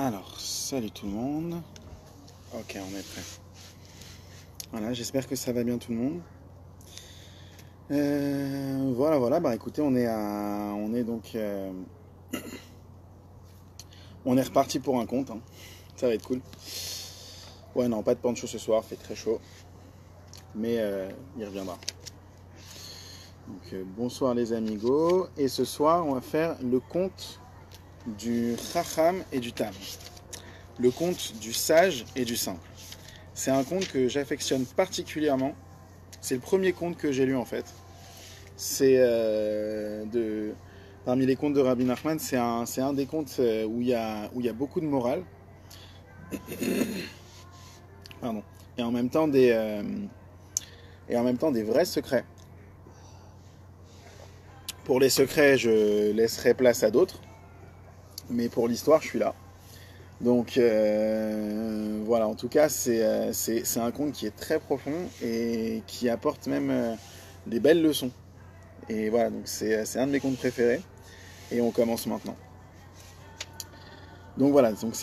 Alors, salut tout le monde. Ok, on est prêt. Voilà, j'espère que ça va bien tout le monde. Voilà. Bah écoutez, on est donc, on est reparti pour un compte. Hein. Ça va être cool. Ouais, non, pas de pancho ce soir, fait très chaud, mais il reviendra. Donc, bonsoir les amigos. Et ce soir, on va faire le compte du Chacham et du Tam. Le conte du sage et du simple. C'est un conte que j'affectionne particulièrement. C'est le premier conte que j'ai lu en fait. C'est parmi les contes de Rabbi Nachman, c'est un des contes où il y a beaucoup de morale. Pardon. Et en même temps des vrais secrets. Pour les secrets, je laisserai place à d'autres. Mais pour l'histoire, je suis là. Donc voilà, en tout cas, c'est un conte qui est très profond et qui apporte même des belles leçons. Et voilà, donc c'est un de mes contes préférés. Et on commence maintenant. Donc voilà, donc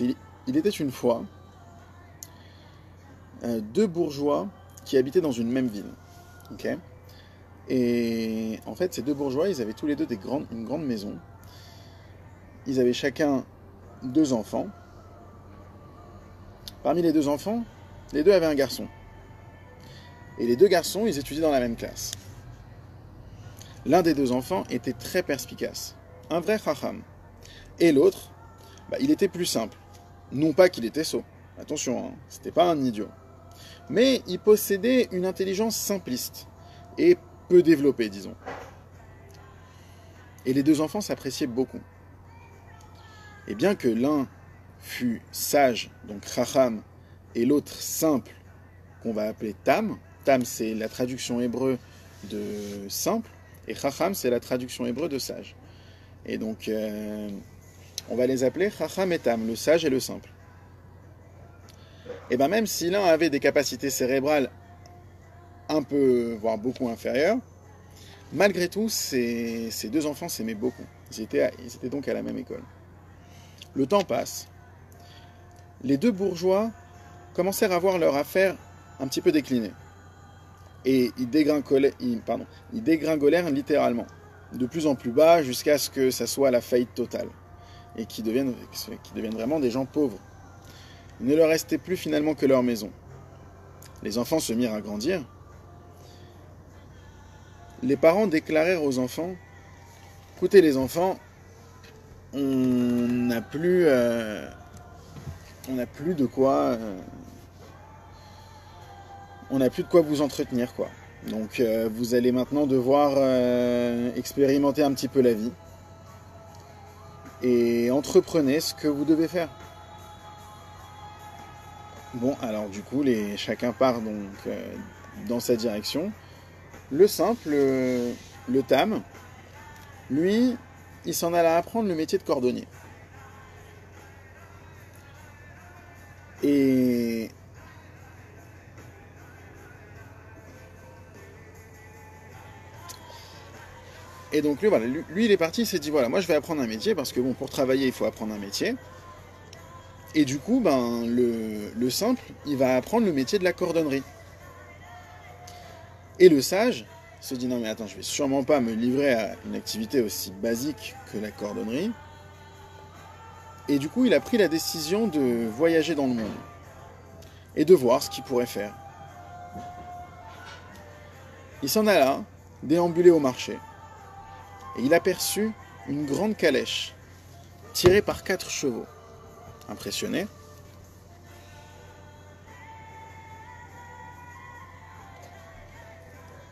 il était une fois deux bourgeois qui habitaient dans une même ville. Ok. Et en fait, ces deux bourgeois, ils avaient tous les deux une grande maison. Ils avaient chacun deux enfants. Parmi les deux enfants, les deux avaient un garçon. Et les deux garçons, ils étudiaient dans la même classe. L'un des deux enfants était très perspicace, un vrai chacham. Et l'autre, il était plus simple. Non pas qu'il était sot, attention, hein, c'était pas un idiot. Mais il possédait une intelligence simpliste et peu développée, disons. Et les deux enfants s'appréciaient beaucoup. Et bien que l'un fût sage, donc chacham, et l'autre simple, qu'on va appeler tam. Tam, c'est la traduction hébreu de simple, et chacham, c'est la traduction hébreu de sage. Et donc, on va les appeler chacham et tam, le sage et le simple. Et bien même si l'un avait des capacités cérébrales un peu, voire beaucoup inférieures, malgré tout, ces deux enfants s'aimaient beaucoup. Ils étaient donc à la même école. Le temps passe. Les deux bourgeois commencèrent à voir leur affaire un petit peu décliner. Et ils dégringolèrent littéralement, de plus en plus bas, jusqu'à ce que ça soit la faillite totale, et qu'ils deviennent vraiment des gens pauvres. Il ne leur restait plus finalement que leur maison. Les enfants se mirent à grandir. Les parents déclarèrent aux enfants, « Écoutez les enfants, on n'a plus de quoi... on n'a plus de quoi vous entretenir, quoi. Donc vous allez maintenant devoir expérimenter un petit peu la vie. Et entreprenez ce que vous devez faire. » Bon, alors du coup, chacun part donc dans sa direction. Le simple, le tam, lui, il s'en alla apprendre le métier de cordonnier. Et donc lui, voilà, lui, il est parti, il s'est dit, voilà, moi je vais apprendre un métier, parce que bon, pour travailler, il faut apprendre un métier. Et du coup, le simple, il va apprendre le métier de la cordonnerie. Et le sage se dit, non mais attends, je vais sûrement pas me livrer à une activité aussi basique que la cordonnerie. Et du coup, il a pris la décision de voyager dans le monde et de voir ce qu'il pourrait faire. Il s'en alla déambuler au marché. Et il aperçut une grande calèche tirée par 4 chevaux. Impressionné,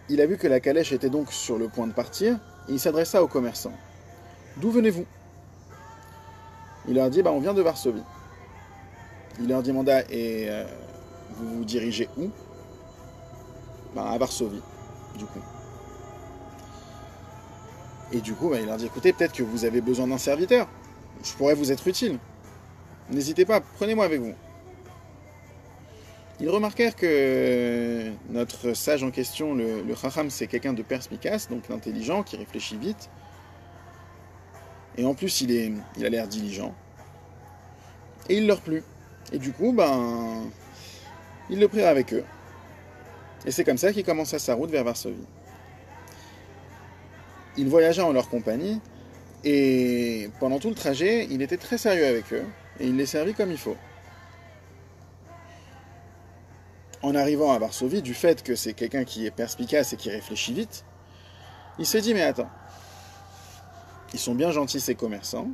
il a vu que la calèche était donc sur le point de partir, et il s'adressa aux commerçants. « D'où venez-vous » Il leur dit, on vient de Varsovie. Il leur demanda, et vous vous dirigez où ? À Varsovie, du coup. Et du coup, il leur dit, écoutez, peut-être que vous avez besoin d'un serviteur. Je pourrais vous être utile. N'hésitez pas, prenez-moi avec vous. Ils remarquèrent que notre sage en question, le chacham, c'est quelqu'un de perspicace, donc intelligent, qui réfléchit vite. Et en plus, il a l'air diligent. et il leur plut. Et du coup, ils le prirent avec eux. Et c'est comme ça qu'il commença sa route vers Varsovie. Il voyagea en leur compagnie, et pendant tout le trajet, il était très sérieux avec eux, et il les servit comme il faut. En arrivant à Varsovie, du fait que c'est quelqu'un qui est perspicace et qui réfléchit vite, il se dit, mais attends, ils sont bien gentils ces commerçants,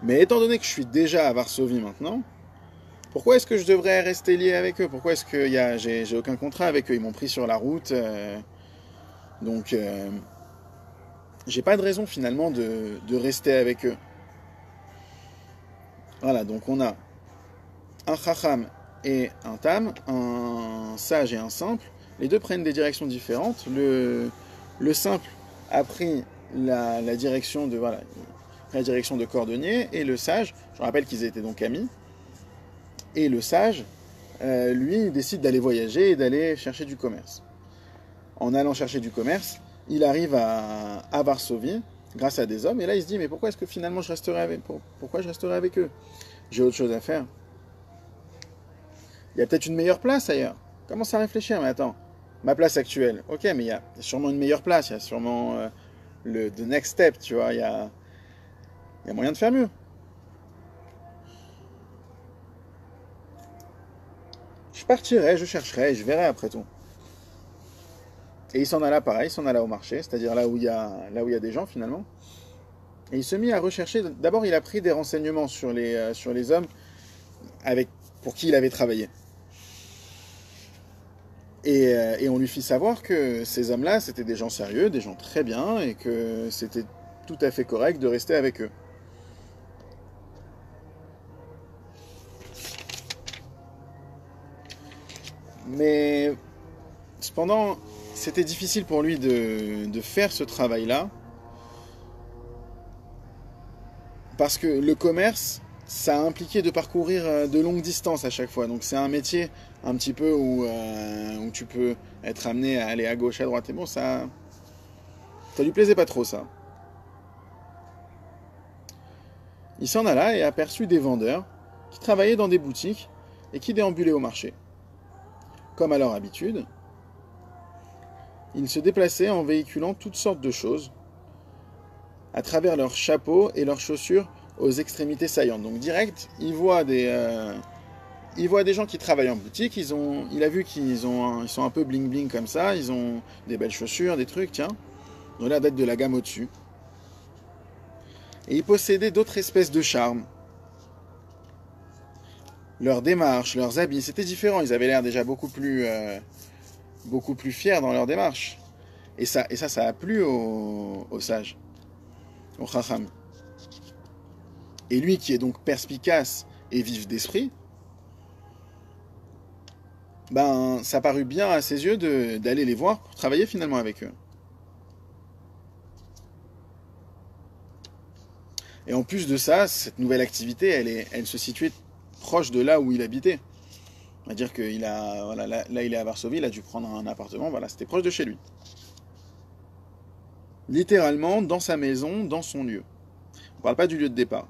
mais étant donné que je suis déjà à Varsovie maintenant, pourquoi est-ce que je devrais rester lié avec eux? Pourquoi est-ce que j'ai aucun contrat avec eux? Ils m'ont pris sur la route, donc j'ai pas de raison finalement de rester avec eux. Voilà, donc on a un chacham et un tam, un sage et un simple. Les deux prennent des directions différentes. Le simple a pris la direction de cordonnier, et le sage, je rappelle qu'ils étaient donc amis, et le sage, lui, il décide d'aller voyager et d'aller chercher du commerce. En allant chercher du commerce, il arrive à Varsovie, grâce à des hommes, et là il se dit, mais pourquoi est-ce que finalement pourquoi je resterai avec eux? J'ai autre chose à faire. Il y a peut-être une meilleure place ailleurs. Commence à réfléchir, mais attends, ma place actuelle, ok, mais il y a sûrement une meilleure place, il y a sûrement the next step, tu vois, il y a moyen de faire mieux. Je partirai, je chercherai, je verrai après tout. Et il s'en alla pareil, il s'en alla au marché, c'est-à-dire là où il y a des gens finalement. Et il se mit à rechercher. D'abord, il a pris des renseignements sur les hommes pour qui il avait travaillé. Et on lui fit savoir que ces hommes-là, c'était des gens sérieux, des gens très bien, et que c'était tout à fait correct de rester avec eux. Mais cependant, c'était difficile pour lui de faire ce travail-là, parce que le commerce, ça a impliqué de parcourir de longues distances à chaque fois. Donc c'est un métier un petit peu où tu peux être amené à aller à gauche, à droite. Et bon, ça lui plaisait pas trop, ça. Il s'en alla et aperçut des vendeurs qui travaillaient dans des boutiques et qui déambulaient au marché. Comme à leur habitude, ils se déplaçaient en véhiculant toutes sortes de choses à travers leurs chapeaux et leurs chaussures aux extrémités saillantes. Donc direct, il voit des gens qui travaillent en boutique, il a vu ils sont un peu bling bling comme ça, ils ont des belles chaussures, des trucs, tiens, ils ont l'air d'être de la gamme au-dessus. Et ils possédaient d'autres espèces de charmes. Leur démarche, leurs habits, c'était différent, ils avaient l'air déjà beaucoup plus fiers dans leur démarche. Et ça a plu au sage, au chacham. Et lui qui est donc perspicace et vif d'esprit, ça parut bien à ses yeux d'aller les voir pour travailler finalement avec eux. Et en plus de ça, cette nouvelle activité, elle se situait proche de là où il habitait. C'est-à-dire que là il est à Varsovie, il a dû prendre un appartement, voilà, c'était proche de chez lui. Littéralement, dans sa maison, dans son lieu. On ne parle pas du lieu de départ.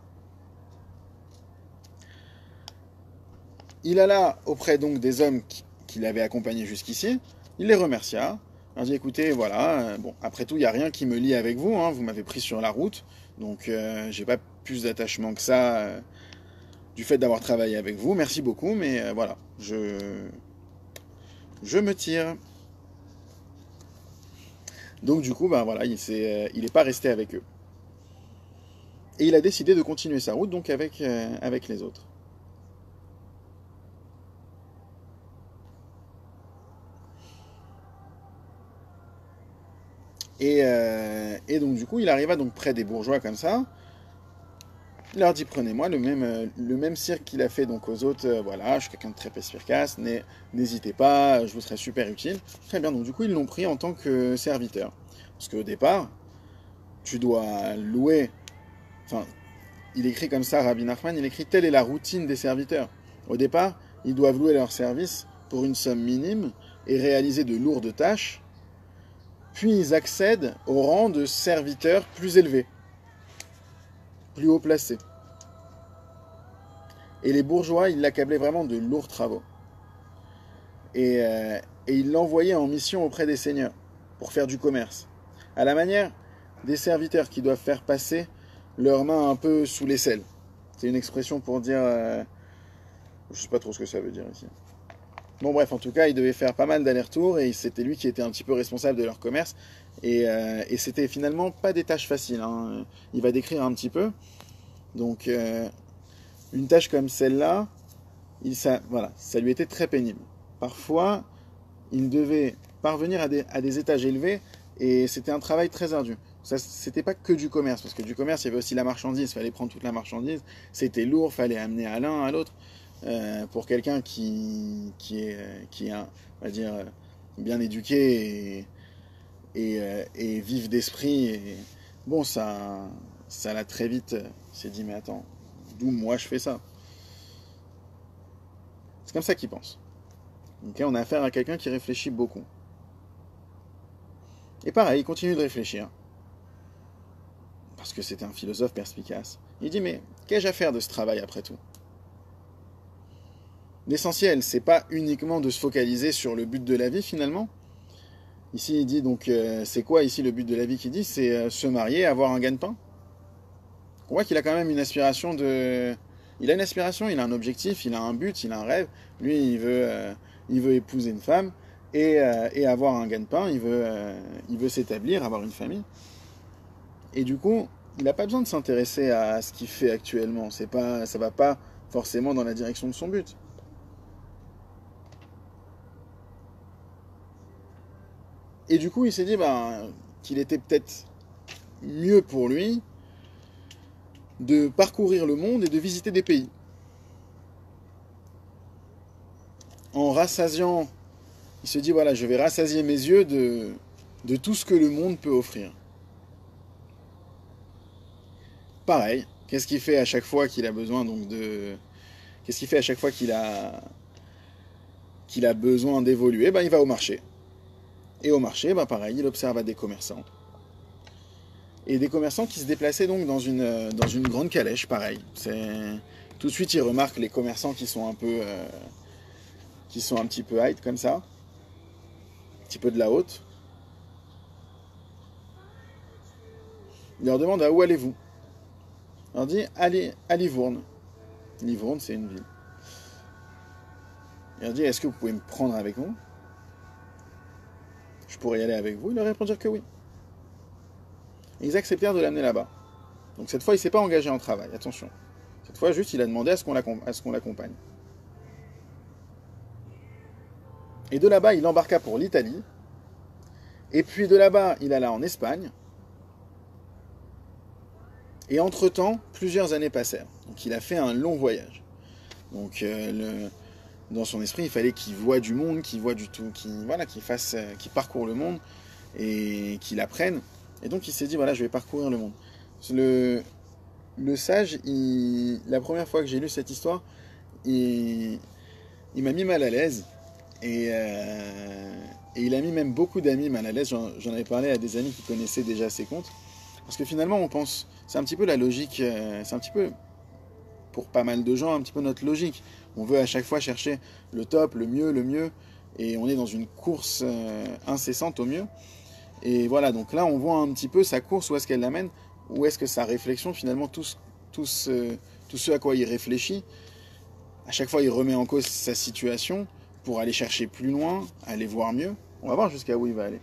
Il alla auprès donc des hommes qui l'avaient accompagné jusqu'ici, il les remercia, il leur dit écoutez, voilà, bon, après tout, il n'y a rien qui me lie avec vous, hein, vous m'avez pris sur la route, donc j'ai pas plus d'attachement que ça du fait d'avoir travaillé avec vous, merci beaucoup, mais voilà, je me tire. Donc du coup, voilà, il n'est pas resté avec eux. Et il a décidé de continuer sa route donc avec les autres. Et donc du coup, il arriva donc près des bourgeois comme ça. Il leur dit prenez-moi le même cirque qu'il a fait donc aux autres. Voilà, je suis quelqu'un de très perspicace, n'hésitez pas, je vous serai super utile. Très bien, donc du coup ils l'ont pris en tant que serviteur. Parce qu'au départ, tu dois louer. Enfin, il écrit comme ça, Rabbi Nachman, il écrit telle est la routine des serviteurs. Au départ, ils doivent louer leur service pour une somme minime et réaliser de lourdes tâches. Puis ils accèdent au rang de serviteurs plus élevés, plus haut placés. Et les bourgeois, ils l'accablaient vraiment de lourds travaux. Et ils l'envoyaient en mission auprès des seigneurs pour faire du commerce. À la manière des serviteurs qui doivent faire passer leurs mains un peu sous l'aisselle. C'est une expression pour dire... je sais pas trop ce que ça veut dire ici. Bon bref, en tout cas, il devait faire pas mal d'allers-retours et c'était lui qui était un petit peu responsable de leur commerce. Et c'était finalement pas des tâches faciles, hein. Il va décrire un petit peu. Donc, une tâche comme celle-là, voilà, ça lui était très pénible. Parfois, il devait parvenir à des étages élevés et c'était un travail très ardu. Ça, c'était pas que du commerce, parce que du commerce, il y avait aussi la marchandise, il fallait prendre toute la marchandise. C'était lourd, il fallait amener à l'un, à l'autre. Pour quelqu'un qui est on va dire, bien éduqué et vif d'esprit, et bon, ça l'a très vite, s'est dit, mais attends, d'où moi je fais ça? C'est comme ça qu'il pense. Okay, on a affaire à quelqu'un qui réfléchit beaucoup. Et pareil, il continue de réfléchir. Parce que c'était un philosophe perspicace. Il dit, mais qu'ai-je à faire de ce travail après tout? L'essentiel, c'est pas uniquement de se focaliser sur le but de la vie finalement. Ici, il dit donc, c'est quoi ici le but de la vie qu'il dit? C'est se marier, avoir un gagne-pain. On voit qu'il a quand même une aspiration de... Il a une aspiration, il a un objectif, il a un but, il a un rêve. Lui, il veut épouser une femme et avoir un gagne-pain, il veut s'établir, avoir une famille. Et du coup, il n'a pas besoin de s'intéresser à ce qu'il fait actuellement. Ça va pas forcément dans la direction de son but. Et du coup, il s'est dit qu'il était peut-être mieux pour lui de parcourir le monde et de visiter des pays. En rassasiant, il se dit, voilà, je vais rassasier mes yeux de tout ce que le monde peut offrir. Pareil, qu'est-ce qu'il fait à chaque fois qu'il a besoin donc de... Qu'est-ce qu'il fait à chaque fois qu'il a besoin d'évoluer? Il va au marché. Et au marché, pareil, il observe des commerçants. Et des commerçants qui se déplaçaient donc dans une grande calèche, pareil. Tout de suite, il remarque les commerçants qui sont un petit peu high comme ça. Un petit peu de la haute. Il leur demande à où allez-vous? Il leur dit, allez à Livourne. Livourne, c'est une ville. Il leur dit, est-ce que vous pouvez me prendre avec vous? Je pourrais y aller avec vous? Ils leur répondirent que oui. Et ils acceptèrent de l'amener là-bas. Donc cette fois, il ne s'est pas engagé en travail, attention. Cette fois, juste, il a demandé à ce qu'on l'accompagne. Et de là-bas, il embarqua pour l'Italie. Et puis de là-bas, il alla en Espagne. Et entre-temps, plusieurs années passèrent. Donc il a fait un long voyage. Donc dans son esprit, il fallait qu'il voie du monde, qu'il voie du tout, qu'il parcourt le monde et qu'il apprenne. Et donc il s'est dit, voilà, je vais parcourir le monde. Le sage, la première fois que j'ai lu cette histoire, il m'a mis mal à l'aise. Et il a mis même beaucoup d'amis mal à l'aise. J'en avais parlé à des amis qui connaissaient déjà ses contes. Parce que finalement, on pense... C'est un petit peu la logique... c'est un petit peu, pour pas mal de gens, un petit peu notre logique. On veut à chaque fois chercher le top, le mieux. Et on est dans une course incessante au mieux. Et voilà, donc là, on voit un petit peu sa course, où est-ce qu'elle l'amène, où est-ce que sa réflexion, finalement, tout ce à quoi il réfléchit, à chaque fois, il remet en cause sa situation pour aller chercher plus loin, aller voir mieux. On va voir jusqu'à où il va aller.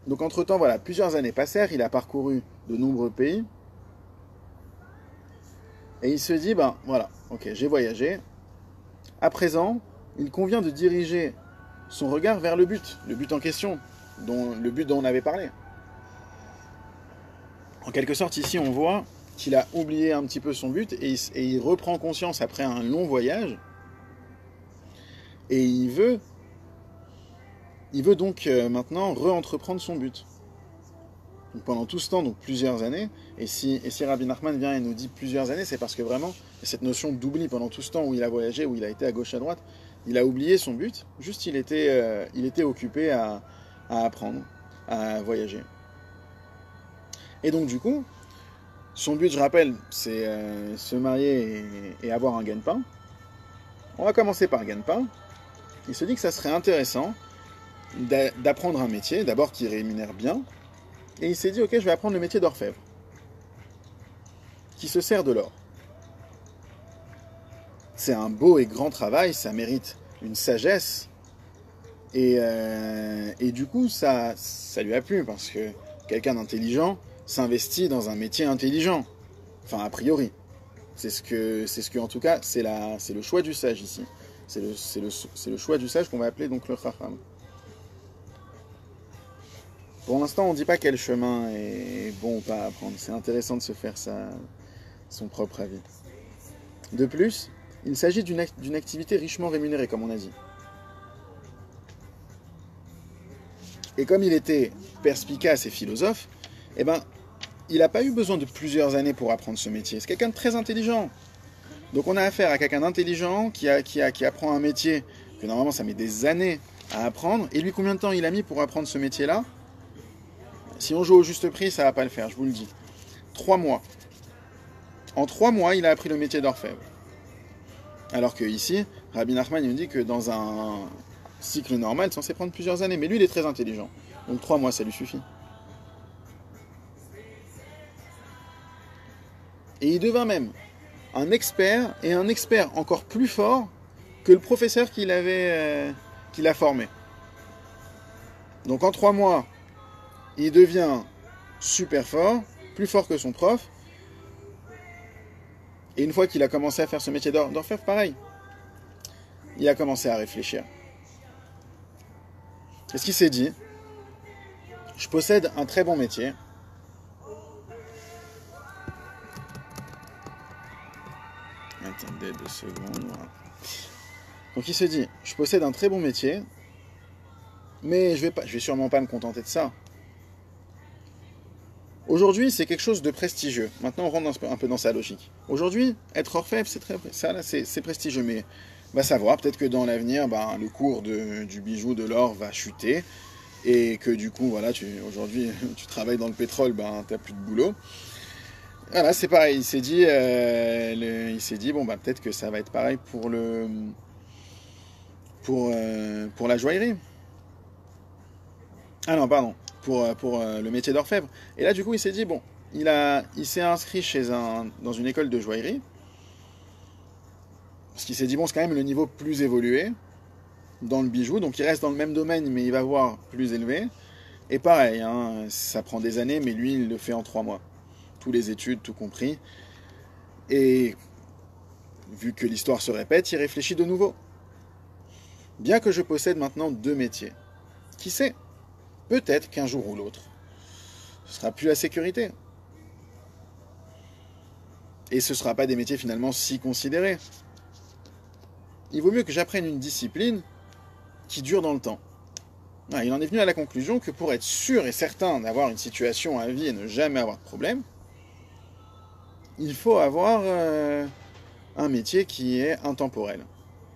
Donc entre-temps, voilà, plusieurs années passèrent, il a parcouru de nombreux pays. Et il se dit, voilà, ok, j'ai voyagé. À présent, il convient de diriger son regard vers le but en question, le but dont on avait parlé. En quelque sorte, ici, on voit qu'il a oublié un petit peu son but et il reprend conscience après un long voyage. Et il veut donc maintenant re-entreprendre son but. Donc pendant tout ce temps, donc plusieurs années, et si Rabbi Nachman vient et nous dit plusieurs années, c'est parce que vraiment, il y a cette notion d'oubli pendant tout ce temps où il a voyagé, où il a été à gauche à droite, il a oublié son but, juste il était occupé à apprendre, à voyager. Et donc du coup, Son but, je rappelle, c'est se marier et avoir un gagne-pain. On va commencer par gagne-pain. Il se dit que ça serait intéressant d'apprendre un métier, d'abord qui rémunère bien. Et il s'est dit, ok, je vais apprendre le métier d'orfèvre, qui se sert de l'or. C'est un beau et grand travail, ça mérite une sagesse. Et du coup, ça lui a plu, parce que quelqu'un d'intelligent s'investit dans un métier intelligent. Enfin, a priori. C'est ce que en tout cas, c'est le choix du sage ici. C'est le choix du sage qu'on va appeler donc le Chacham. Pour l'instant, on ne dit pas quel chemin est bon ou pas à prendre. C'est intéressant de se faire son propre avis. De plus, il s'agit d'une activité richement rémunérée, comme on a dit. Et comme il était perspicace et philosophe, eh ben, il n'a pas eu besoin de plusieurs années pour apprendre ce métier. C'est quelqu'un de très intelligent. Donc on a affaire à quelqu'un d'intelligent qui apprend un métier que normalement ça met des années à apprendre. Et lui, combien de temps il a mis pour apprendre ce métier-là? Si on joue au juste prix, ça ne va pas le faire, je vous le dis. 3 mois. En 3 mois, il a appris le métier d'orfèvre. Alors que ici, Rabbi Nachman il nous dit que dans un cycle normal, c'est censé prendre plusieurs années. Mais lui, il est très intelligent. Donc 3 mois, ça lui suffit. Et il devint même un expert, et un expert encore plus fort que le professeur qui l'a formé. Donc en 3 mois, il devient super fort, plus fort que son prof. Et une fois qu'il a commencé à faire ce métier d'orfèvre, pareil. Il a commencé à réfléchir. Qu'est-ce qu'il s'est dit? Je possède un très bon métier. Attendez 2 secondes. Voilà. Donc il se dit, je possède un très bon métier, mais je vais sûrement pas me contenter de ça. Aujourd'hui, c'est quelque chose de prestigieux. Maintenant, on rentre un peu dans sa logique. Aujourd'hui, être orfèvre, c'est prestigieux, mais va savoir, peut-être que dans l'avenir, le cours du bijou, de l'or va chuter, et que du coup, voilà, aujourd'hui, tu travailles dans le pétrole, t'as plus de boulot. Voilà, c'est pareil. Il s'est dit, peut-être que ça va être pareil pour la joaillerie. Ah non, pardon. Pour le métier d'orfèvre. Et là, du coup, il s'est dit, il s'est inscrit dans une école de joaillerie. Parce qu'il s'est dit, c'est quand même le niveau plus évolué dans le bijou. Donc, il reste dans le même domaine, mais il va voir plus élevé. Et pareil, ça prend des années, mais lui, il le fait en 3 mois. Tous les études, tout compris. Et vu que l'histoire se répète, il réfléchit de nouveau. Bien que je possède maintenant 2 métiers. Qui sait? Peut-être qu'un jour ou l'autre, ce sera plus la sécurité. Et ce ne sera pas des métiers finalement si considérés. Il vaut mieux que j'apprenne une discipline qui dure dans le temps. Il en est venu à la conclusion que pour être sûr et certain d'avoir une situation à vie et ne jamais avoir de problème, il faut avoir un métier qui est intemporel.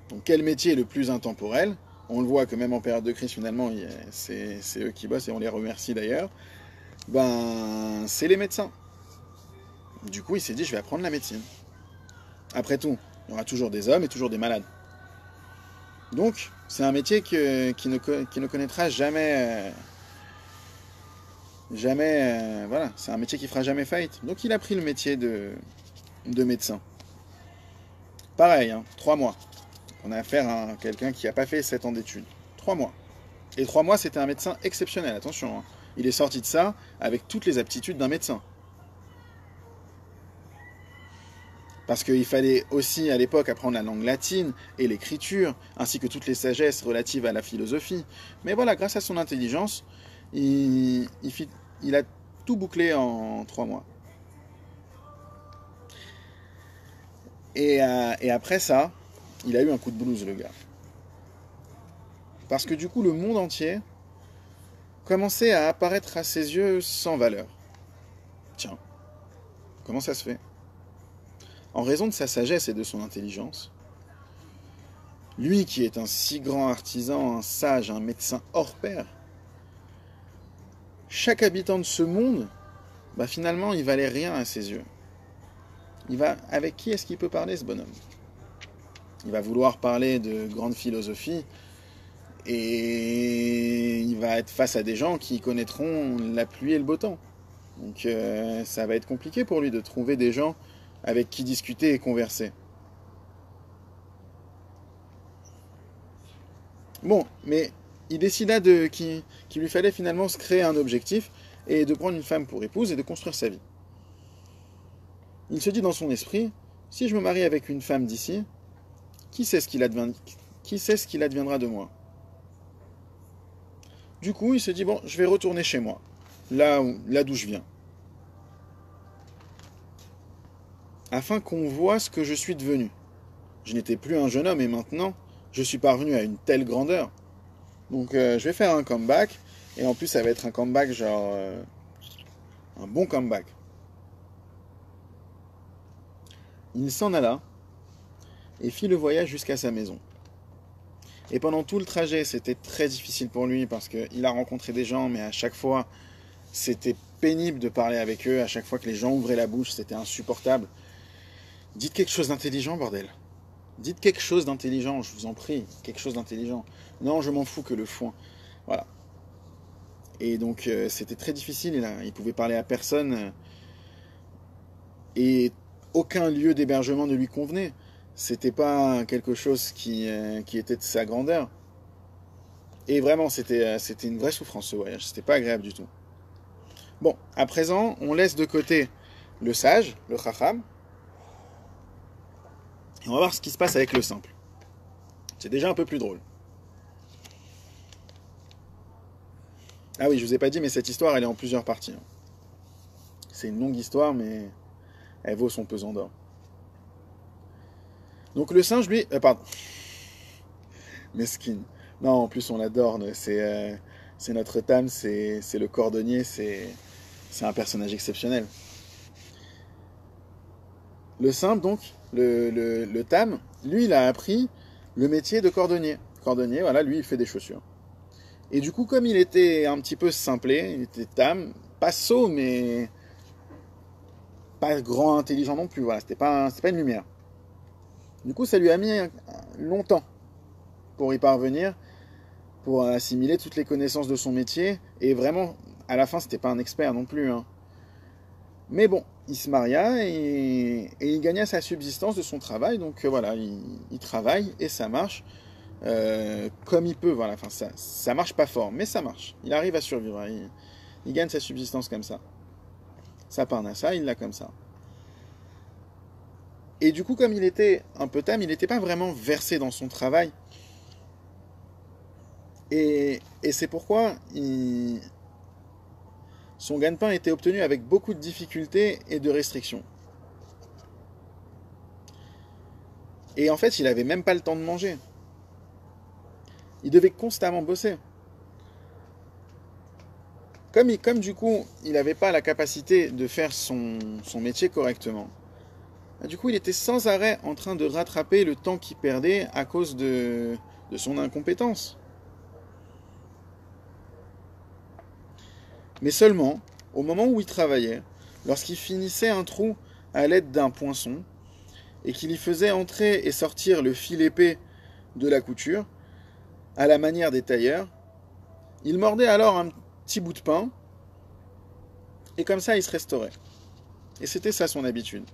Donc quel métier est le plus intemporel? On le voit que même en période de crise, finalement, c'est eux qui bossent et on les remercie d'ailleurs. C'est les médecins. Du coup, il s'est dit, je vais apprendre la médecine. Après tout, il y aura toujours des hommes et toujours des malades. Donc, c'est un métier qui ne connaîtra jamais... voilà, c'est un métier qui fera jamais faillite. Donc, il a pris le métier de médecin. Pareil, 3 mois. On a affaire à quelqu'un qui n'a pas fait 7 ans d'études. 3 mois. Et 3 mois, c'était un médecin exceptionnel, attention. Il est sorti de ça avec toutes les aptitudes d'un médecin. Parce qu'il fallait aussi, à l'époque, apprendre la langue latine et l'écriture, ainsi que toutes les sagesses relatives à la philosophie. Mais voilà, grâce à son intelligence, il a tout bouclé en 3 mois. Et après ça, il a eu un coup de blues, le gars. Parce que du coup, le monde entier commençait à apparaître à ses yeux sans valeur. Tiens, comment ça se fait? En raison de sa sagesse et de son intelligence, lui qui est un si grand artisan, un sage, un médecin hors pair, chaque habitant de ce monde, finalement, il valait rien à ses yeux. Avec qui est-ce qu'il peut parler, ce bonhomme? Il va vouloir parler de grande philosophie et il va être face à des gens qui connaîtront la pluie et le beau temps. Donc ça va être compliqué pour lui de trouver des gens avec qui discuter et converser. Bon, mais il décida qu'il lui fallait finalement se créer un objectif et de prendre une femme pour épouse et de construire sa vie. Il se dit dans son esprit, si je me marie avec une femme d'ici, qui sait ce qu'il adviendra de moi? Du coup, il se dit, bon, je vais retourner chez moi, là d'où je viens, afin qu'on voit ce que je suis devenu. Je n'étais plus un jeune homme et maintenant, je suis parvenu à une telle grandeur. Donc je vais faire un comeback, et en plus ça va être un comeback genre... un bon comeback. Il s'en alla, et fit le voyage jusqu'à sa maison. Et pendant tout le trajet, c'était très difficile pour lui, parce qu'il a rencontré des gens, mais à chaque fois, c'était pénible de parler avec eux, à chaque fois que les gens ouvraient la bouche, c'était insupportable. Dites quelque chose d'intelligent, bordel. Dites quelque chose d'intelligent, je vous en prie, quelque chose d'intelligent. Non, je m'en fous que le foin. Voilà. Et donc, c'était très difficile, il pouvait parler à personne, et aucun lieu d'hébergement ne lui convenait. C'était pas quelque chose qui était de sa grandeur. Et vraiment, c'était une vraie souffrance, ce voyage. C'était pas agréable du tout. Bon, à présent, on laisse de côté le sage, le chacham, et on va voir ce qui se passe avec le simple. C'est déjà un peu plus drôle. Ah oui, je vous ai pas dit, mais cette histoire, elle est en plusieurs parties. C'est une longue histoire, mais elle vaut son pesant d'or. Donc le singe, lui... pardon. Mesquine. Non, en plus, on l'adore. C'est notre Tam, c'est le cordonnier, c'est un personnage exceptionnel. Le simple, donc, le Tam, lui, il a appris le métier de cordonnier. Cordonnier, voilà, lui, il fait des chaussures. Et du coup, comme il était un petit peu simplé, il était Tam, pas sot, mais pas grand intelligent non plus. Voilà, c'était pas une lumière. Du coup, ça lui a mis longtemps pour y parvenir, pour assimiler toutes les connaissances de son métier. Et vraiment, à la fin, c'était pas un expert non plus. Hein. Mais bon, il se maria et il gagna sa subsistance de son travail. Donc voilà, il travaille et ça marche comme il peut. Voilà, enfin, ça marche pas fort, mais ça marche. Il arrive à survivre. Hein. Il gagne sa subsistance comme ça. Sa parnassa, il l'a comme ça. Et du coup, comme il était un peu Tam, il n'était pas vraiment versé dans son travail. Et c'est pourquoi son gagne-pain était obtenu avec beaucoup de difficultés et de restrictions. Et en fait, il n'avait même pas le temps de manger. Il devait constamment bosser. Comme du coup, il n'avait pas la capacité de faire son métier correctement, du coup, il était sans arrêt en train de rattraper le temps qu'il perdait à cause de son incompétence. Mais seulement, au moment où il travaillait, lorsqu'il finissait un trou à l'aide d'un poinçon, et qu'il y faisait entrer et sortir le fil épais de la couture, à la manière des tailleurs, il mordait alors un petit bout de pain, et comme ça il se restaurait. Et c'était ça son habitude.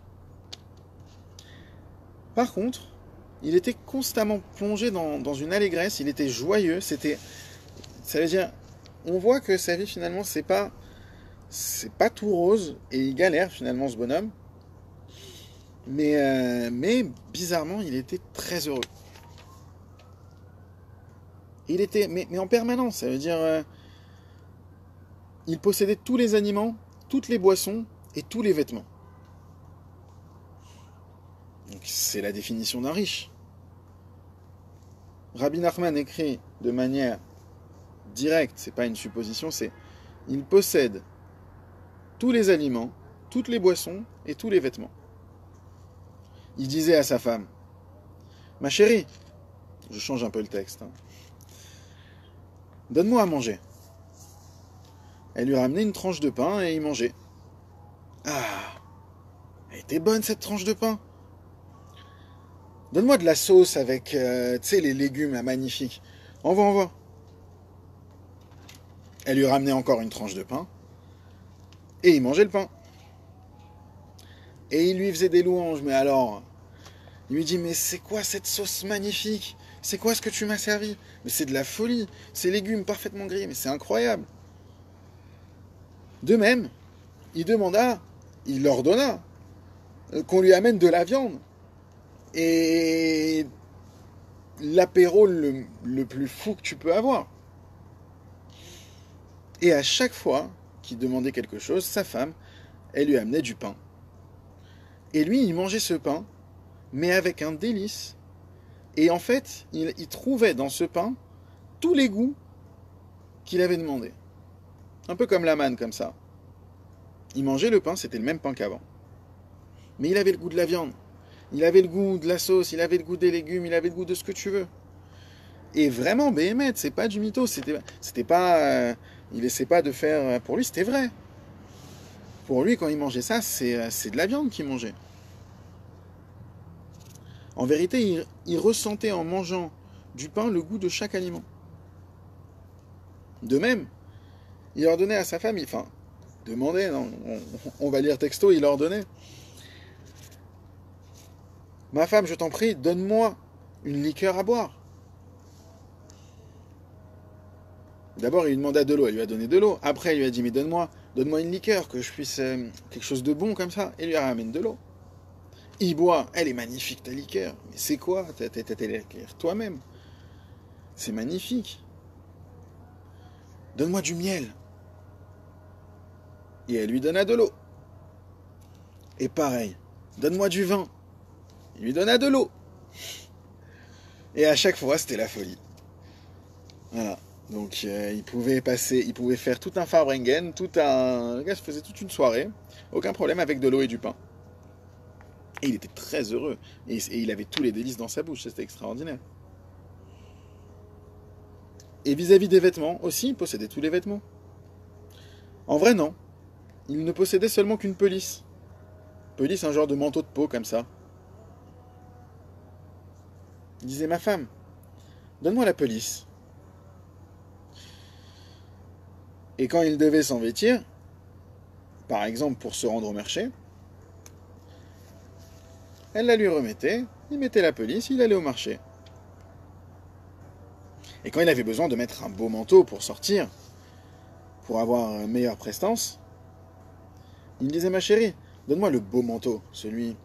Par contre, il était constamment plongé dans une allégresse, il était joyeux, ça veut dire, on voit que sa vie finalement c'est pas tout rose, et il galère finalement ce bonhomme, mais bizarrement il était très heureux. Il était, mais en permanence, ça veut dire, il possédait tous les aliments, toutes les boissons et tous les vêtements. Donc c'est la définition d'un riche. Rabbi Nachman écrit de manière directe, c'est pas une supposition, c'est il possède tous les aliments, toutes les boissons et tous les vêtements. Il disait à sa femme, ma chérie, je change un peu le texte, hein, donne-moi à manger. Elle lui ramenait une tranche de pain et il mangeait. Ah, elle est t'es bonne cette tranche de pain. Donne-moi de la sauce avec, tu sais, les légumes, là, magnifiques. Envoie. Elle lui ramenait encore une tranche de pain. Et il mangeait le pain. Et il lui faisait des louanges. Mais alors, il lui dit, mais c'est quoi cette sauce magnifique? C'est quoi ce que tu m'as servi? Mais c'est de la folie. Ces légumes parfaitement grillés, mais c'est incroyable. De même, il ordonna qu'on lui amène de la viande. Et l'apéro le plus fou que tu peux avoir. Et à chaque fois qu'il demandait quelque chose, sa femme, elle lui amenait du pain. Et lui, il mangeait ce pain, mais avec un délice. Et en fait, il trouvait dans ce pain tous les goûts qu'il avait demandé. Un peu comme la manne, comme ça. Il mangeait le pain, c'était le même pain qu'avant. Mais il avait le goût de la viande. Il avait le goût de la sauce, il avait le goût des légumes, il avait le goût de ce que tu veux. Et vraiment, Béhémet, c'est pas du mytho, c'était pas... il essaie pas de faire... Pour lui, c'était vrai. Pour lui, quand il mangeait ça, c'est de la viande qu'il mangeait. En vérité, il ressentait en mangeant du pain le goût de chaque aliment. De même, il ordonnait à sa femme, enfin, demandait, non, on va lire texto, il ordonnait. Ma femme, je t'en prie, donne-moi une liqueur à boire. D'abord, il lui demanda de l'eau, elle lui a donné de l'eau. Après, il lui a dit, mais donne-moi une liqueur, que je puisse... quelque chose de bon comme ça. Et lui ramène de l'eau. Il boit, elle est magnifique ta liqueur. Mais c'est quoi? T'as la liqueur toi-même. C'est magnifique. Donne-moi du miel. Et elle lui donna de l'eau. Et pareil, donne-moi du vin. Il lui donna de l'eau. Et à chaque fois, c'était la folie. Voilà. Donc il pouvait faire tout un Farbrengen, le gars se faisait toute une soirée, aucun problème avec de l'eau et du pain. Et il était très heureux. Et il avait tous les délices dans sa bouche, c'était extraordinaire. Et vis-à-vis des vêtements aussi, il possédait tous les vêtements. En vrai, non. Il ne possédait seulement qu'une pelisse. Pelisse, un genre de manteau de peau comme ça. Il disait, ma femme, donne-moi la pelisse. Et quand il devait s'en vêtir, par exemple pour se rendre au marché, elle la lui remettait, il mettait la pelisse, il allait au marché. Et quand il avait besoin de mettre un beau manteau pour sortir, pour avoir une meilleure prestance, il me disait, ma chérie, donne-moi le beau manteau, celui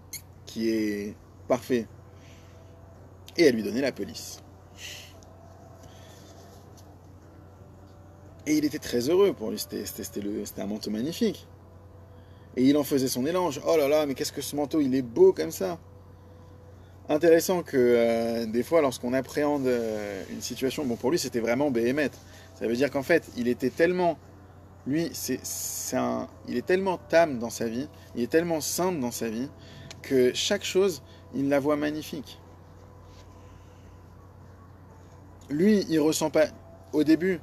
qui est parfait. Et elle lui donnait la pelisse. Et il était très heureux pour lui, c'était un manteau magnifique. Et il en faisait son élange. Oh là là, mais qu'est-ce que ce manteau, il est beau comme ça. Intéressant que des fois, lorsqu'on appréhende une situation, bon pour lui c'était vraiment Béhémet. Ça veut dire qu'en fait, il était tellement, lui, il est tellement tam dans sa vie, il est tellement simple dans sa vie, que chaque chose, il la voit magnifique. Lui, il ressent pas, au début,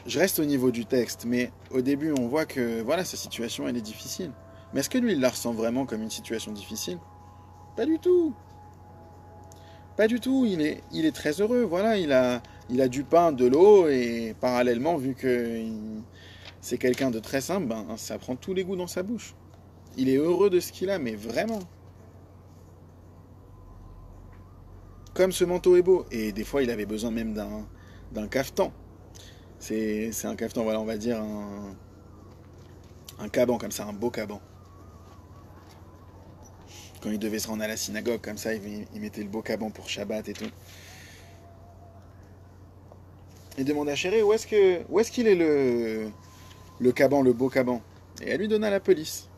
je reste au niveau du texte, mais au début, on voit que voilà, sa situation, elle est difficile. Mais est-ce que lui, il la ressent vraiment comme une situation difficile? Pas du tout. Pas du tout. Il est très heureux. Voilà, il a du pain, de l'eau, et parallèlement, vu que c'est quelqu'un de très simple, ben, ça prend tous les goûts dans sa bouche. Il est heureux de ce qu'il a, mais vraiment. Comme ce manteau est beau. Et des fois, il avait besoin même d'un cafetan. C'est un cafetan, voilà, on va dire un caban comme ça, un beau caban. Quand il devait se rendre à la synagogue, comme ça, il mettait le beau caban pour Shabbat et tout. Il demande à Chérie, où est-ce qu'il est le caban, le beau caban? Et elle lui donna la pelisse.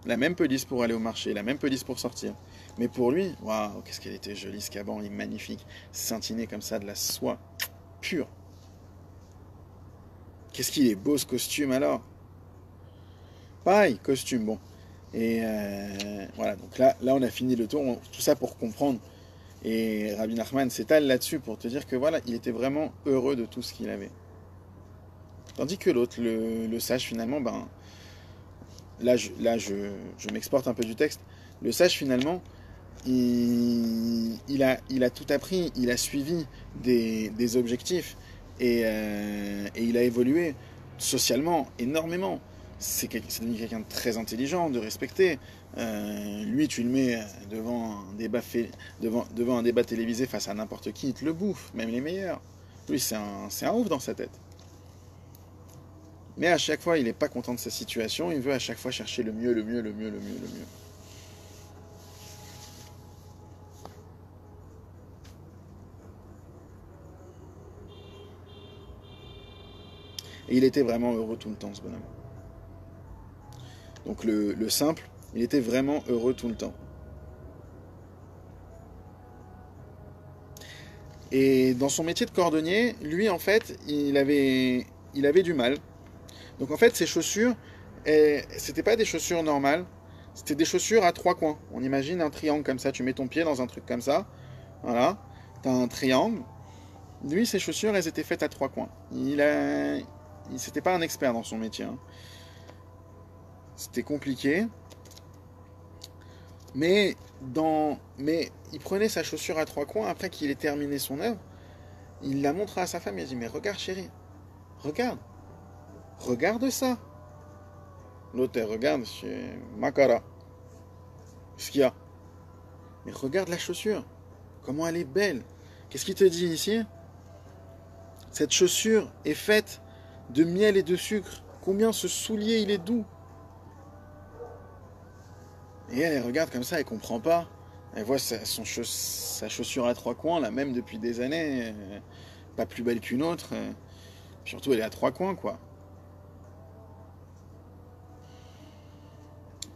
La même pelisse pour aller au marché, la même pelisse pour sortir. Mais pour lui, waouh, qu'est-ce qu'elle était jolie ce caban, il est magnifique. Scintiné comme ça, de la soie pure. Qu'est-ce qu'il est beau ce costume alors. Pareil, costume, bon. Et voilà, donc là on a fini le tour, tout ça pour comprendre. Et Rabbi Nachman s'étale là-dessus pour te dire que voilà, il était vraiment heureux de tout ce qu'il avait. Tandis que l'autre, le sage finalement, ben, je m'exporte un peu du texte. Le sage, finalement, il a tout appris, il a suivi des objectifs et il a évolué socialement énormément. C'est devenu quelqu'un de très intelligent, de respecté. Lui, tu le mets devant un débat télévisé face à n'importe qui, il te le bouffe, même les meilleurs. Lui, c'est un ouf dans sa tête. Mais à chaque fois, il n'est pas content de sa situation, il veut à chaque fois chercher le mieux, le mieux, le mieux, le mieux, le mieux. Et il était vraiment heureux tout le temps, ce bonhomme. Donc le simple, il était vraiment heureux tout le temps. Et dans son métier de cordonnier, lui, en fait, il avait du mal. Donc en fait, ses chaussures, c'était pas des chaussures normales, c'était des chaussures à trois coins. On imagine un triangle comme ça, tu mets ton pied dans un truc comme ça, voilà, t'as un triangle. Lui, ses chaussures, elles étaient faites à trois coins. C'était pas un expert dans son métier, hein. C'était compliqué. Mais il prenait sa chaussure à trois coins après qu'il ait terminé son œuvre. Il la montra à sa femme et il a dit, mais regarde chérie, regarde, regarde ça. L'autre elle regarde, c'est Makara. Qu'est-ce qu'il y a? Mais regarde la chaussure, comment elle est belle. Qu'est-ce qu'il te dit ici? Cette chaussure est faite de miel et de sucre. Combien ce soulier il est doux. Et elle regarde comme ça, elle comprend pas. Elle voit sa chaussure à trois coins, la même depuis des années, pas plus belle qu'une autre. Surtout, elle est à trois coins, quoi.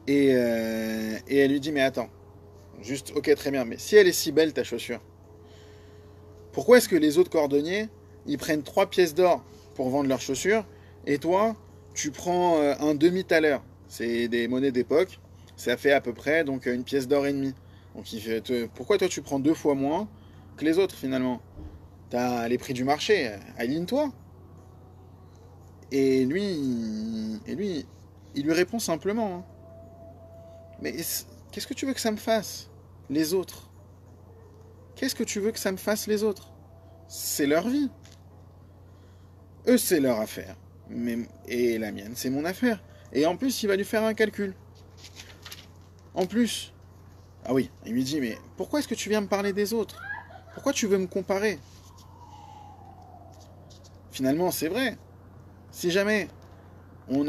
Et elle lui dit, mais attends, juste, ok, très bien, mais si elle est si belle, ta chaussure, pourquoi est-ce que les autres cordonniers, ils prennent 3 pièces d'or pour vendre leurs chaussures, et toi, tu prends un demi-thaler? C'est des monnaies d'époque. Ça fait à peu près donc une pièce d'or et demi. Donc pourquoi toi tu prends 2 fois moins que les autres finalement? T'as les prix du marché, aligne-toi. Et lui, il lui répond simplement, hein. Mais qu'est-ce que tu veux que ça me fasse, les autres? Qu'est-ce que tu veux que ça me fasse, les autres? C'est leur vie. Eux, c'est leur affaire. Et la mienne, c'est mon affaire. Et en plus, il va lui faire un calcul. En plus, ah oui, il lui dit, mais pourquoi est-ce que tu viens me parler des autres? Pourquoi tu veux me comparer? Finalement, c'est vrai. Si jamais on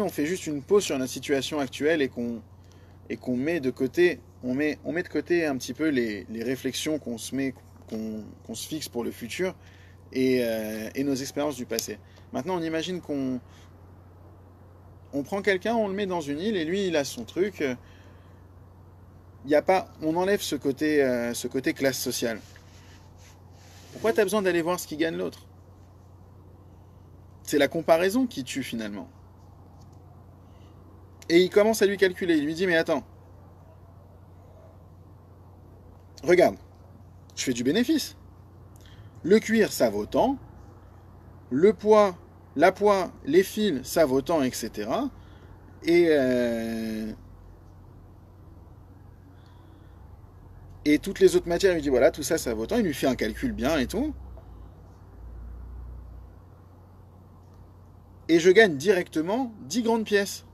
fait juste une pause sur la situation actuelle et qu'on met de côté, on met de côté un petit peu les réflexions qu'on se fixe pour le futur et nos expériences du passé. Maintenant, on imagine qu'on prend quelqu'un, on le met dans une île et lui, il a son truc. On enlève ce côté classe sociale. Pourquoi tu as besoin d'aller voir ce qui gagne l'autre? C'est la comparaison qui tue finalement. Et il commence à lui calculer. Il lui dit, mais attends, regarde, je fais du bénéfice. Le cuir, ça vaut tant. Le poids, les fils, ça vaut tant, etc. Et toutes les autres matières, il lui dit, voilà, tout ça, ça vaut tant. Il lui fait un calcul bien et tout. Et je gagne directement 10 grandes pièces.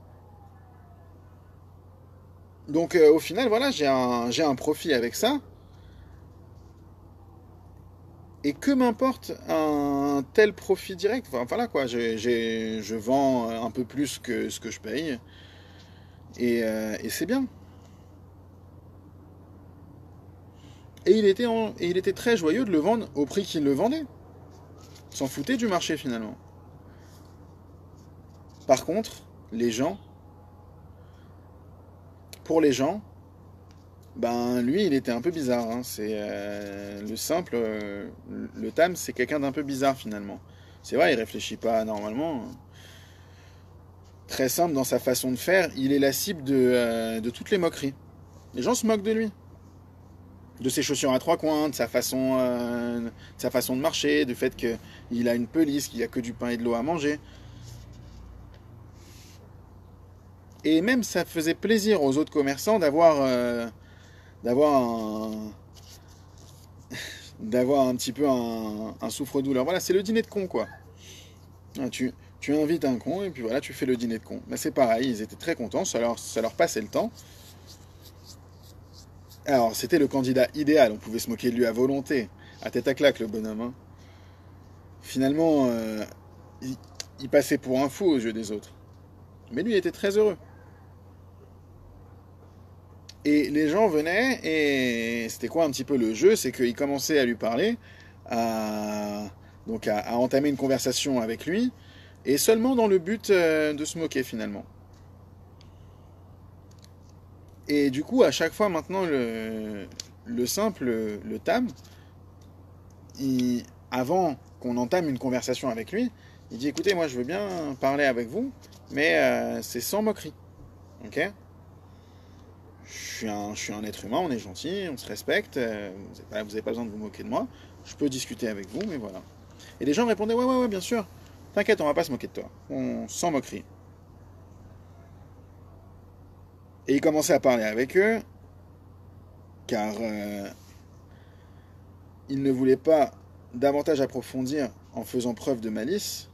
Donc au final, voilà, j'ai un profit avec ça. Et que m'importe un tel profit direct? Enfin voilà quoi, je vends un peu plus que ce que je paye. Et c'est bien. Et il était très joyeux de le vendre au prix qu'il le vendait. S'en foutait du marché finalement. Par contre, pour les gens, ben lui il était un peu bizarre, hein. C'est le simple, le Tam c'est quelqu'un d'un peu bizarre finalement. C'est vrai, il réfléchit pas normalement. Très simple dans sa façon de faire, il est la cible de toutes les moqueries. Les gens se moquent de lui. De ses chaussures à trois coins, de sa façon de marcher, du fait qu'il a une pelisse, qu'il a que du pain et de l'eau à manger. Et même ça faisait plaisir aux autres commerçants d'avoir un petit peu un souffre-douleur. Voilà, c'est le dîner de con, quoi. Tu invites un con et puis voilà, tu fais le dîner de con. Mais c'est pareil, ils étaient très contents, ça leur passait le temps. Alors, c'était le candidat idéal, on pouvait se moquer de lui à volonté, à tête à claque, le bonhomme. Hein. Finalement, il, il passait pour un fou aux yeux des autres. Mais lui, il était très heureux. Et les gens venaient, et c'était quoi un petit peu le jeu? C'est qu'ils commençaient à lui parler, à, à entamer une conversation avec lui, et seulement dans le but de se moquer finalement. Et du coup, à chaque fois maintenant, le simple, le tam, avant qu'on entame une conversation avec lui, il dit écoutez, moi je veux bien parler avec vous, mais c'est sans moquerie. Ok? Je suis un être humain, on est gentil, on se respecte, vous n'avez pas besoin de vous moquer de moi, je peux discuter avec vous, mais voilà. Et les gens répondaient ouais, bien sûr, t'inquiète, on va pas se moquer de toi, sans moquerie. Et il commençait à parler avec eux, car il ne voulait pas davantage approfondir en faisant preuve de malice,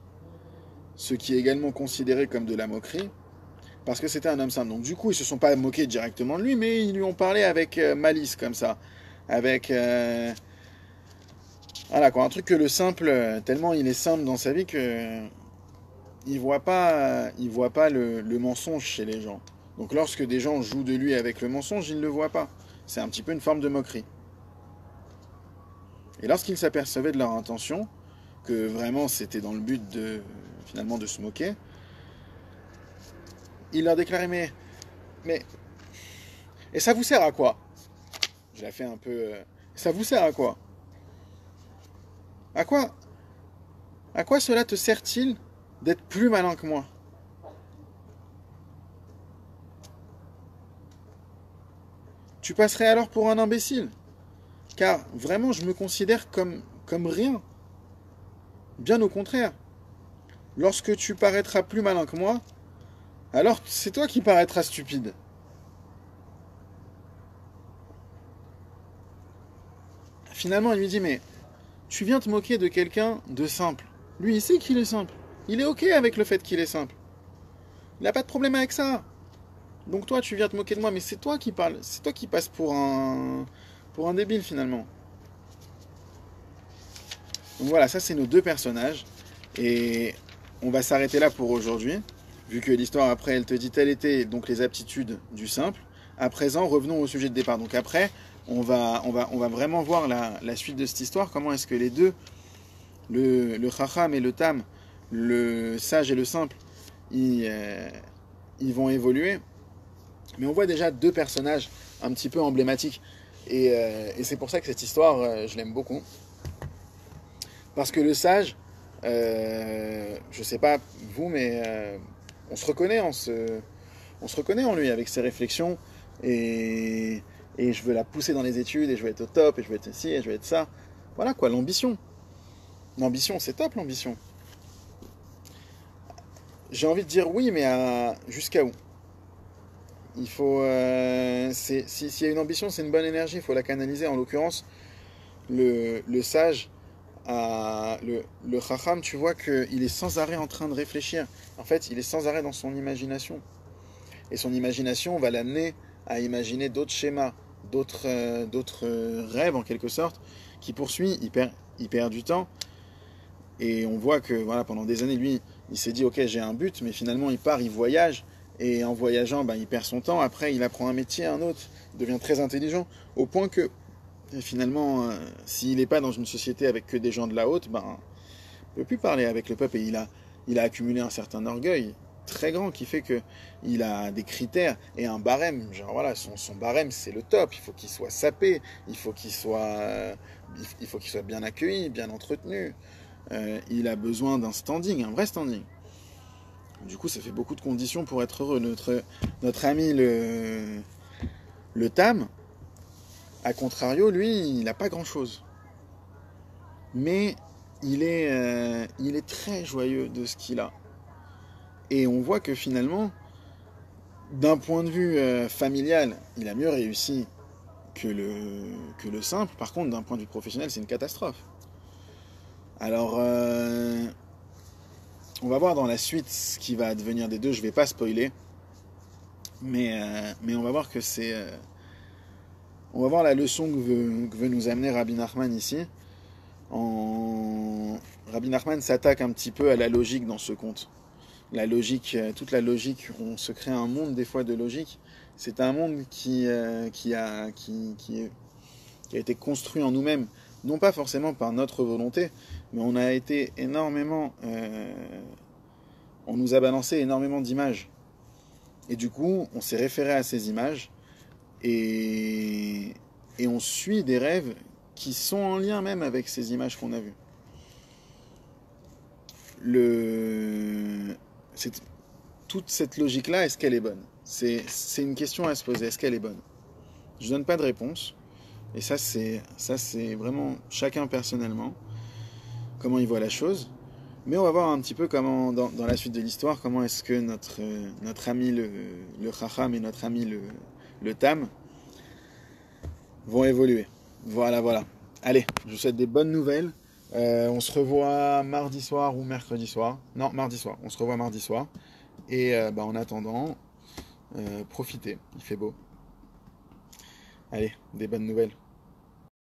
ce qui est également considéré comme de la moquerie, parce que c'était un homme simple. Donc du coup, ils se sont pas moqués directement de lui, mais ils lui ont parlé avec malice, comme ça. Avec... voilà quoi, un truc que le simple, tellement il est simple dans sa vie que il voit pas le mensonge chez les gens. Donc lorsque des gens jouent de lui avec le mensonge, il ne le voit pas. C'est un petit peu une forme de moquerie. Et lorsqu'il s'apercevait de leur intention, que vraiment c'était dans le but de finalement de se moquer, il leur déclarait mais et ça vous sert à quoi? Je la fais un peu ça vous sert à quoi? À quoi à quoi cela te sert-il d'être plus malin que moi? Tu passerais alors pour un imbécile, car vraiment je me considère comme rien. Bien au contraire. Lorsque tu paraîtras plus malin que moi, alors c'est toi qui paraîtras stupide. Finalement, il lui dit, mais tu viens te moquer de quelqu'un de simple. Lui, il sait qu'il est simple. Il est ok avec le fait qu'il est simple. Il n'a pas de problème avec ça. Donc toi, tu viens te moquer de moi, mais c'est toi qui parles. C'est toi qui passes pour un débile finalement. Donc voilà, ça c'est nos deux personnages. Et on va s'arrêter là pour aujourd'hui, vu que l'histoire après, elle te dit telles étaient donc les aptitudes du simple. À présent, revenons au sujet de départ. Donc après, on va vraiment voir la suite de cette histoire. Comment est-ce que les deux, le chacham et le tam, le sage et le simple, ils vont évoluer. Mais on voit déjà deux personnages un petit peu emblématiques. Et c'est pour ça que cette histoire, je l'aime beaucoup. Parce que le sage, je sais pas vous, mais on se reconnaît on se reconnaît en lui avec ses réflexions. Et je veux la pousser dans les études, et je veux être au top, et je veux être ci, et je veux être ça. Voilà quoi, l'ambition. L'ambition, c'est top l'ambition. J'ai envie de dire oui, mais jusqu'à où? Il faut. S'il y a une ambition, c'est une bonne énergie, il faut la canaliser. En l'occurrence, le sage, le chacham, tu vois qu'il est sans arrêt en train de réfléchir. En fait, il est sans arrêt dans son imagination. Et son imagination va l'amener à imaginer d'autres schémas, d'autres rêves en quelque sorte, qui poursuit, il perd du temps. Et on voit que voilà, pendant des années, lui, il s'est dit ok, j'ai un but, mais finalement il part, il voyage. Et en voyageant, ben, il perd son temps. Après, il apprend un métier, un autre. Il devient très intelligent. Au point que, finalement, s'il n'est pas dans une société avec que des gens de la haute, ben, il ne peut plus parler avec le peuple. Et il a accumulé un certain orgueil très grand qui fait qu'il a des critères et un barème. Genre, voilà, son barème, c'est le top. Il faut qu'il soit sapé. Il faut qu'il soit bien accueilli, bien entretenu. Il a besoin d'un standing, un vrai standing. Du coup, ça fait beaucoup de conditions pour être heureux. Notre ami le Tam, à contrario, lui, il n'a pas grand-chose. Mais il est très joyeux de ce qu'il a. Et on voit que finalement, D'un point de vue familial, il a mieux réussi que le simple. Par contre, d'un point de vue professionnel, c'est une catastrophe. Alors, on va voir dans la suite ce qui va advenir des deux. Je vais pas spoiler, mais on va voir que c'est... on va voir la leçon que veut nous amener Rabbi Nachman ici. Rabbi Nachman s'attaque un petit peu à la logique dans ce conte. La logique, toute la logique, on se crée un monde des fois de logique. C'est un monde qui a été construit en nous-mêmes, non pas forcément par notre volonté, mais on a été énormément, on nous a balancé énormément d'images. Et du coup, on s'est référé à ces images et on suit des rêves qui sont en lien même avec ces images qu'on a vues. Toute cette logique-là, est-ce qu'elle est bonne? C'est une question à se poser, est-ce qu'elle est bonne? Je ne donne pas de réponse, et ça c'est vraiment chacun personnellement, comment il voit la chose. Mais on va voir un petit peu comment, dans la suite de l'histoire, comment est-ce que notre ami le Chacham et notre ami le Tam vont évoluer. Voilà. Allez, je vous souhaite des bonnes nouvelles. On se revoit mardi soir ou mercredi soir. Non, mardi soir. On se revoit mardi soir. Et en attendant, profitez. Il fait beau. Allez, des bonnes nouvelles.